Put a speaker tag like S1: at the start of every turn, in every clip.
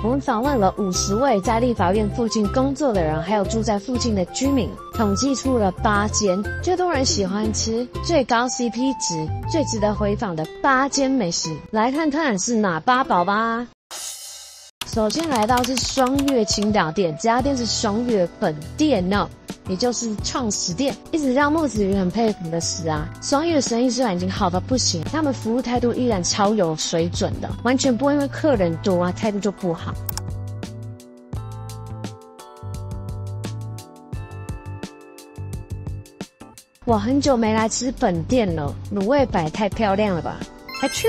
S1: 我们访问了50位在立法院附近工作的人，还有住在附近的居民，统计出了8间最多人喜欢吃、最高 CP 值、最值得回访的8间美食。来看看是哪8宝吧。首先来到是双月青岛店，这家店是双月本店哦，也就是创始店，一直让木子瑜很佩服的是啊，双月的生意虽然已经好到不行，他们服务态度依然超有水准的，完全不会因为客人多啊态度就不好。我很久没来吃本店了，卤味摆太漂亮了吧？还吃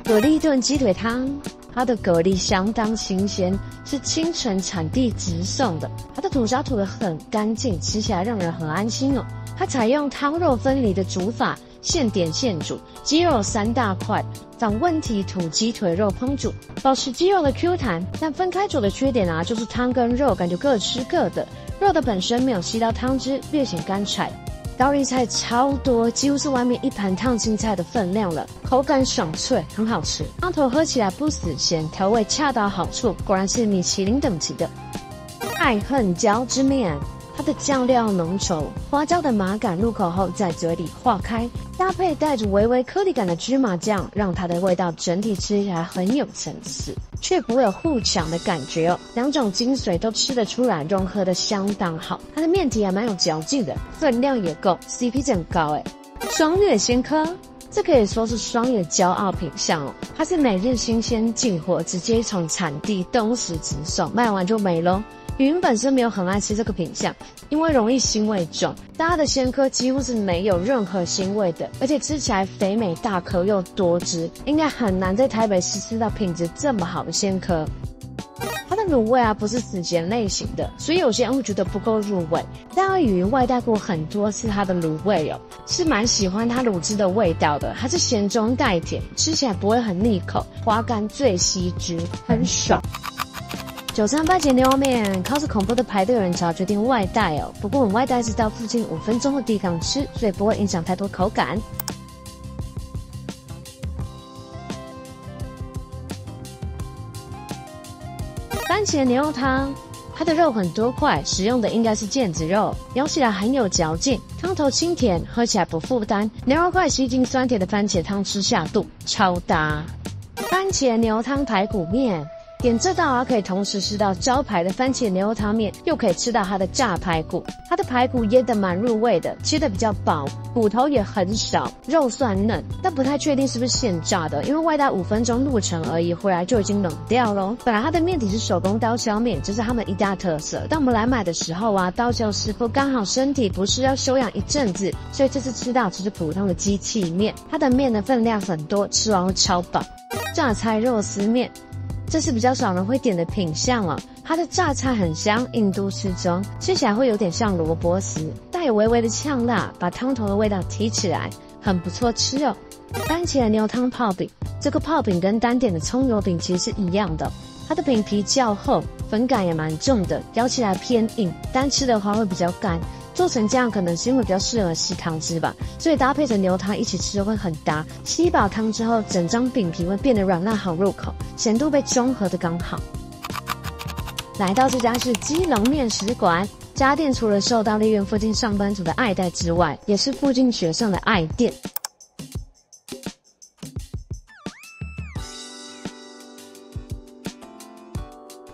S1: 蛤蜊炖鸡腿汤。它的蛤蜊相当新鲜，是清晨产地直送的。它的土沙吐得很干净，吃起来让人很安心哦。它采用汤肉分离的煮法，现点现煮，鸡肉3大块，仿问题土鸡腿肉烹煮，保持鸡肉的 Q 弹。但分开煮的缺点啊，就是汤跟肉感觉各吃各的，肉的本身没有吸到汤汁，略显干柴。高丽菜超多，几乎是外面一盘烫青菜的分量了，口感爽脆，很好吃。汤头喝起来不死咸，调味恰到好处，果然是米其林等级的。爱恨椒之面，它的酱料浓稠，花椒的麻感入口后在嘴里化开，搭配带着微微颗粒感的芝麻酱，让它的味道整体吃起来很有层次，却不会有互抢的感觉哦。2种精髓都吃得出来，融合的相当好。它的面体还蛮有嚼劲的，分量也够 ，CP 值很高诶。双月鲜科，这可以说是双月骄傲品项哦。它是每日新鲜进货，直接从产地冬时直送，卖完就没咯。云本身没有很爱吃这个品项，因为容易腥味重，但它的鲜科几乎是没有任何腥味的，而且吃起来肥美大颗又多汁，应该很难在台北市吃到品质这么好的鲜科。它的卤味啊不是死咸类型的，所以有些人会觉得不够入味。但我语外带过很多次它的卤味哦，是蛮喜欢它卤汁的味道的，它是咸中带甜，吃起来不会很腻口，滑感最吸汁，很爽。93番茄牛肉面，靠着恐怖的排队人潮决定外带哦。不过我们外带是到附近5分钟的地方吃，所以不会影响太多口感。番茄牛肉汤，它的肉很多块，使用的应该是腱子肉，咬起来很有嚼劲，汤头清甜，喝起来不负担。牛肉块吸进酸甜的番茄汤，吃下肚超搭。番茄牛汤排骨面。点这道啊，可以同时吃到招牌的番茄牛肉汤面，又可以吃到它的炸排骨。它的排骨腌得蛮入味的，切得比较薄，骨头也很少，肉算嫩，但不太确定是不是现炸的，因为外带5分钟路程而已，回来就已经冷掉咯。本来它的面体是手工刀削面，这是他们一大特色。当我们来买的时候啊，刀削师傅刚好身体不是要休养一阵子，所以这次吃到只是普通的机器面。它的面的分量很多，吃完会超饱。榨菜肉丝面。这是比较少人会点的品项了，它的榨菜很香，印度适中，吃起来会有点像萝卜丝，带有微微的呛辣，把汤头的味道提起来，很不错吃哦。番茄牛汤泡饼，这个泡饼跟单点的葱油饼其实是一样的，它的饼皮较厚，粉感也蛮重的，咬起来偏硬，单吃的话会比较干。做成这样可能是因为比较适合吸汤汁吧，所以搭配着牛汤一起吃会很搭。吸饱汤之后，整张饼皮会变得软烂好入口，咸度被中和的刚好。来到这家是基隆面食馆，这家店除了受到立院附近上班族的爱戴之外，也是附近学生的爱店。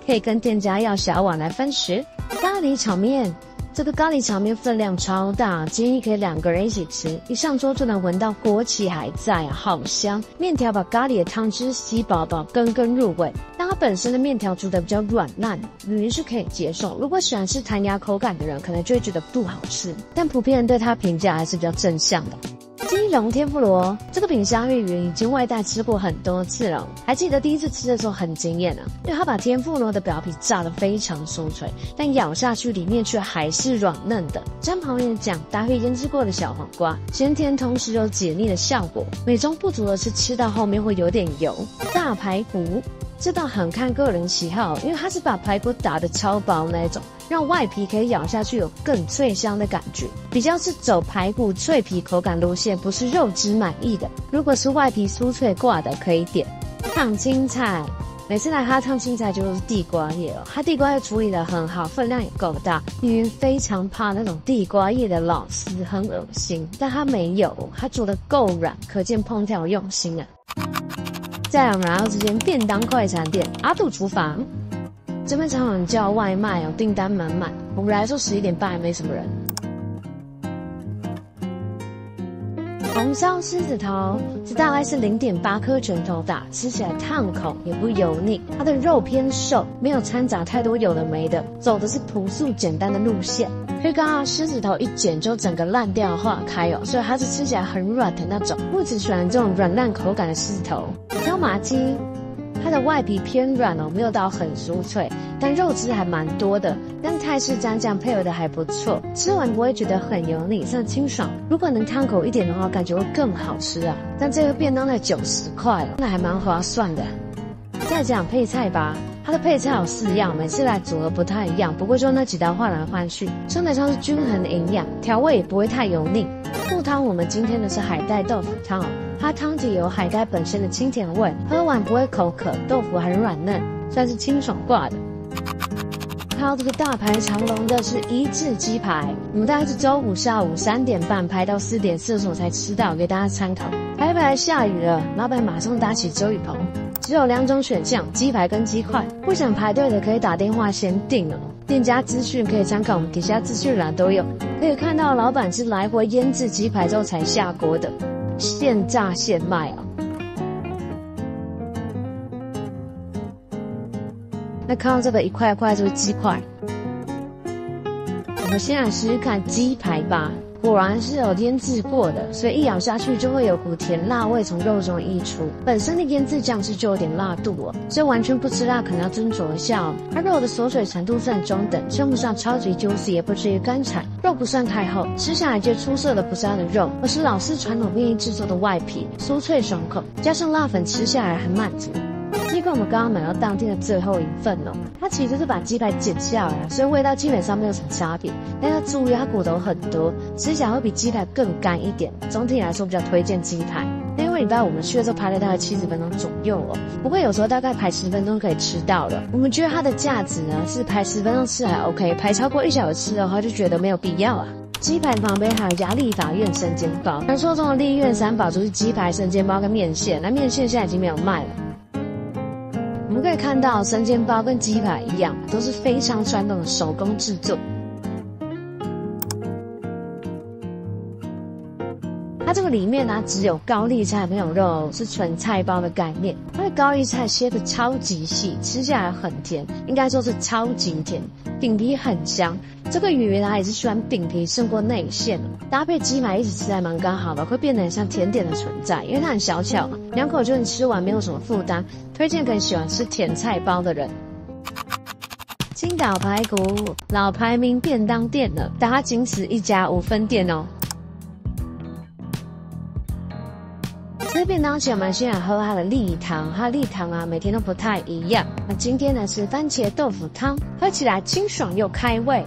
S1: 可以跟店家要小碗来分食。咖喱炒面。这个咖喱炒面分量超大，建议可以2个人一起吃，一上桌就能闻到锅气还在啊，好香！面条把咖喱的汤汁吸饱饱，根根入味。但它本身的面条煮得比较软烂，鱼是可以接受。如果喜欢吃弹牙口感的人，可能就会觉得不好吃。但普遍人对它评价还是比较正向的。基隆天妇罗这个品相玉云已经外带吃过很多次了，还记得第一次吃的时候很惊艳啊，因为它把天妇罗的表皮炸得非常酥脆，但咬下去里面却还是软嫩的。沾旁边的酱搭配腌制过的小黄瓜，咸甜同时有解腻的效果。美中不足的是吃到后面会有点油。大排骨这道很看个人喜好，因为它是把排骨打得超薄那种，让外皮可以咬下去有更脆香的感觉，比较是走排骨脆皮口感路线，不是肉质满意的。如果是外皮酥脆挂的可以点。烫青菜，每次来哈烫青菜就是地瓜叶哦，它地瓜叶处理得很好，分量也够大。女云非常怕那种地瓜叶的老丝，很恶心，但它没有，它煮得够软，可见烹调用心啊。再来我们来到这间便当快餐店阿杜厨房，这边常常叫外卖哦，订单满满。我们来说11点半还没什么人。红烧狮子头，这大概是0.8颗拳头大，吃起来烫口也不油腻。它的肉偏瘦，没有掺杂太多有的没的，走的是朴素简单的路线。可以看到狮子头一剪就整个烂掉化开哦，所以它是吃起来很软的那种。我只喜欢这种软烂口感的狮子头。椒麻鸡，它的外皮偏软哦，没有到很酥脆，但肉汁还蛮多的，跟泰式蘸酱配合的还不错，吃完不会觉得很油腻，算清爽。如果能烫口一点的话，感觉会更好吃啊。但这个便当才90块哦，那还蛮划算的。再讲配菜吧，它的配菜有4样，每次来组合不太一样，不过就那几道换来换去，相对上是均衡的营养，调味也不会太油腻。副汤我们今天的是海带豆腐汤哦，它汤底有海带本身的清甜味，喝完不会口渴，豆腐很软嫩，算是清爽挂的。看到这个大排长龙的是一致鸡排，我们大概是周五下午3点半排到4点4的时候才吃到，给大家参考。排排下雨了，老板马上搭起遮雨棚，只有2种选项，鸡排跟鸡块。不想排队的可以打电话先订哦。店家资讯可以参考我们底下资讯栏都有，可以看到老板是来回腌制鸡排之后才下锅的，现炸现卖哦。那看到这个一块一块就是鸡块，我们先来试试看鸡排吧。果然是有腌制过的，所以一咬下去就会有股甜辣味从肉中溢出。本身的腌制酱汁就有点辣度哦，所以完全不吃辣可能要斟酌一下哦。它肉的锁水程度算中等，称不上超级 juicy， 也不至于干柴，肉不算太厚，吃下来最出色的不是它的肉，而是老式传统便宜制作的外皮，酥脆爽口，加上辣粉吃下来很满足。鸡块我们刚刚买到当天的最后一份哦，它其实是把鸡排剪下来，所以味道基本上没有什么差别。但要注意它骨头很多，吃起来会比鸡排更干一点。总体来说比较推荐鸡排。因为礼拜我们去的时候排了大概70分钟左右哦，不过有时候大概排10分钟可以吃到了。我们觉得它的价值呢是排10分钟吃还 OK， 排超过1小时吃的话就觉得没有必要啊。鸡排旁边还有一家立法院生煎包，传说中的立院3宝就是鸡排、生煎包跟面线，那面线现在已经没有卖了。我们可以看到生煎包跟鸡排一样，都是非常传统的手工制作。它这个里面呢只有高丽菜没有肉，是纯菜包的概念。它的高丽菜切得超级细，吃下来很甜，应该说是超级甜，饼皮很香。这个鱼呢也是喜欢饼皮胜过内馅，搭配鸡排一起吃还蛮刚好的，会变得很像甜点的存在，因为它很小巧嘛，2口就能吃完，没有什么负担，推荐给喜欢吃甜菜包的人。青岛排骨老排名便当店了，但它仅此一家5分店哦。吃便当前我们先来喝它的例汤，它的例汤啊每天都不太一样。那今天呢是番茄豆腐汤，喝起来清爽又开胃，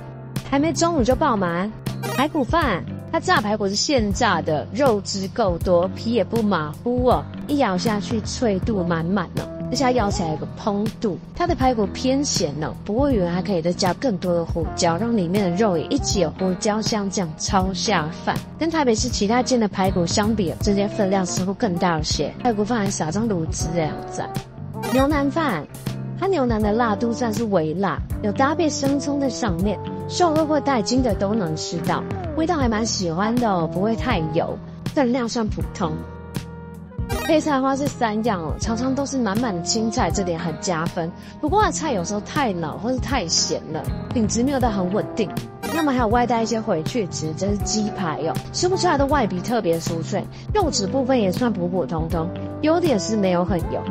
S1: 还没中午就爆满。排骨饭，它炸排骨是现炸的，肉汁够多，皮也不马虎哦，一咬下去脆度满满哦，而且它咬起来有个蓬度。它的排骨偏咸哦，不过原来还可以再加更多的胡椒，让里面的肉也一起有胡椒香酱，超下饭。跟台北市其他间的排骨相比，这间分量似乎更大了些。排骨饭还撒上卤汁这样子。牛腩饭，它牛腩的辣度算是微辣，有搭配生葱在上面，瘦肉或带筋的都能吃到，味道还蛮喜欢的哦，不会太油，分量算普通。配菜的话是3样哦，常常都是满满的青菜，这点很加分。不过它菜有时候太老或是太咸了，品质没有到很稳定。那么还有外带一些回去值，这是鸡排哦，吃不出来的外皮特别酥脆，肉质部分也算普普通通，优点是没有很油。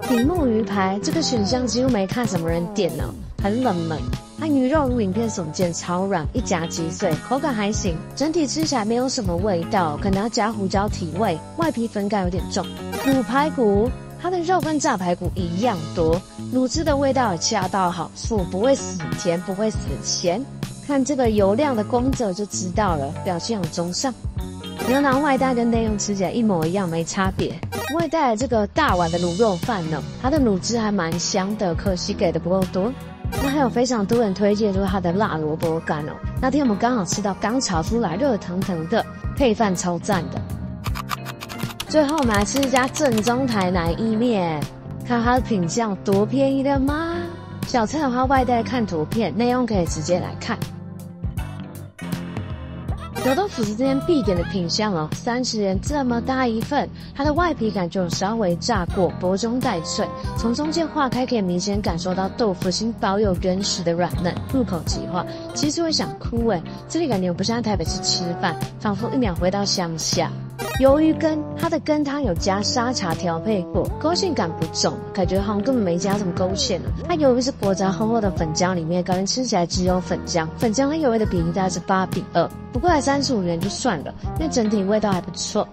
S1: 比目鱼排这个选项几乎没看什么人点呢，很冷门。它鱼肉如影片所见超软，一夹即碎，口感还行，整体吃起来没有什么味道，可能要加胡椒提味，外皮粉感有点重。卤排骨，它的肉跟炸排骨一样多，卤汁的味道也恰到好处，不会死甜，不会死咸。看这个油亮的光泽就知道了，表现很中上。牛腩外带跟内用吃起来一模一样，没差别。外带的这个大碗的卤肉饭呢，它的卤汁还蛮香的，可惜给的不够多。那还有非常多人推荐就是它的辣萝卜干哦。那天我们刚好吃到刚炒出来热腾腾的，配饭超赞的。最后我们来吃一家正宗台南意面，看它的品相多便宜了吗？小菜的话外带看图片，内用可以直接来看。油豆腐是这边必点的品项哦，30元这么大一份，它的外皮感就稍微炸过，薄中带脆，从中间化开可以明显感受到豆腐心保有原始的软嫩，入口即化，其实会想哭诶，这里感觉我不是在台北市吃饭，仿佛一秒回到乡下。鱿鱼羹，它的羹汤有加沙茶调配过，勾芡感不重，感觉好像根本没加什么勾芡了。它鱿鱼是裹在厚厚的粉浆里面，感觉吃起来只有粉浆，粉浆和鱿鱼的比例大概是8:2，不过才35元就算了，因为整体味道还不错。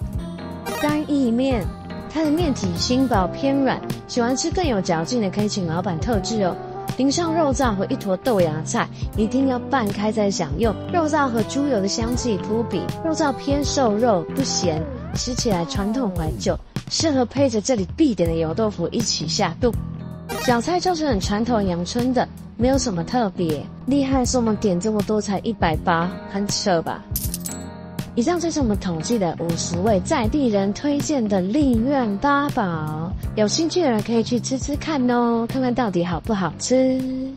S1: 干意面，它的面体轻薄偏软，喜欢吃更有嚼劲的可以请老板特制哦。淋上肉燥和一坨豆芽菜，一定要拌开再享用。肉燥和猪油的香气扑鼻，肉燥偏瘦肉，不咸，吃起来传统怀旧，适合配着这里必点的油豆腐一起下肚。小菜就是很传统阳春的，没有什么特别。厉害是我们点这么多才180，很扯吧？以上就是我们统计的50位在地人推荐的立院八宝，有兴趣的人可以去吃吃看哦，看看到底好不好吃。